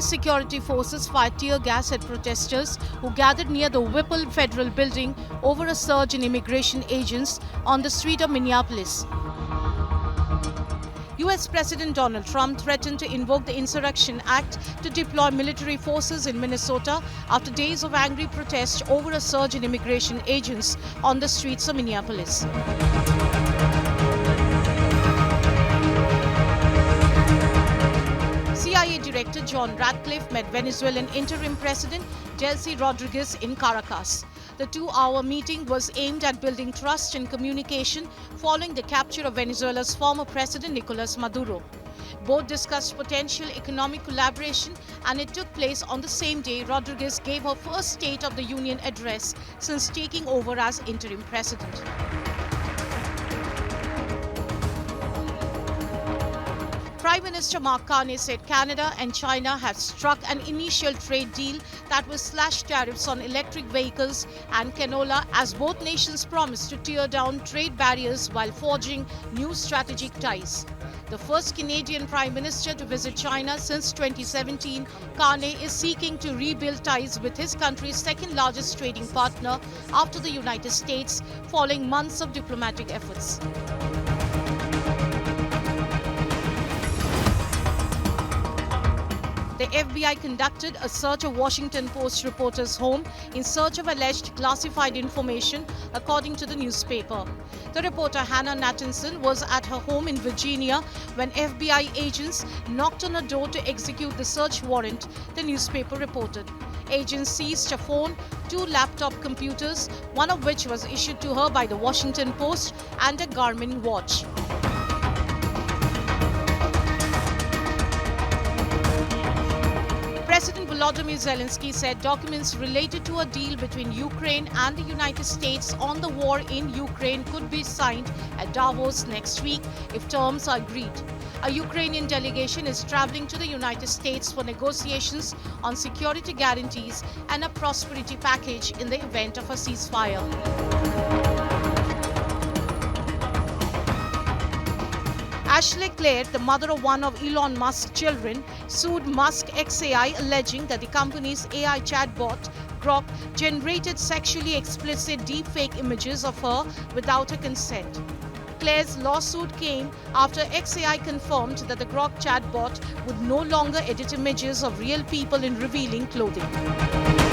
U.S. security forces fired tear gas at protesters who gathered near the Whipple Federal Building over a surge in immigration agents on the street of Minneapolis. U.S. President Donald Trump threatened to invoke the Insurrection Act to deploy military forces in Minnesota after days of angry protest over a surge in immigration agents on the streets of Minneapolis. CIA Director John Ratcliffe met Venezuelan Interim President Delcy in Caracas. The two-hour meeting was aimed at building trust and communication following the capture of Venezuela's former president Nicolas Maduro. Both discussed potential economic collaboration, and it took place on the same day Rodriguez gave her first State of the Union address since taking over as interim president. Prime Minister Mark Carney said Canada and China have struck an initial trade deal that will slash tariffs on electric vehicles and canola as both nations promise to tear down trade barriers while forging new strategic ties. The first Canadian Prime Minister to visit China since 2017, Carney is seeking to rebuild ties with his country's second largest trading partner after the United States, following months of diplomatic efforts. The FBI conducted a search of Washington Post reporter's home in search of alleged classified information, according to the newspaper. The reporter Hannah Nathanson was at her home in Virginia when FBI agents knocked on her door to execute the search warrant, the newspaper reported. Agents seized a phone, 2 laptop computers, one of which was issued to her by the Washington Post, and a Garmin watch. President Volodymyr Zelenskyy said documents related to a deal between Ukraine and the United States on the war in Ukraine could be signed at Davos next week if terms are agreed. A Ukrainian delegation is traveling to the United States for negotiations on security guarantees and a prosperity package in the event of a ceasefire. Clare, the mother of one of Elon Musk's children, sued Musk XAI, alleging that the company's AI chatbot, Grok, generated sexually explicit deepfake images of her without her consent. Clare's lawsuit came after XAI confirmed that the Grok chatbot would no longer edit images of real people in revealing clothing.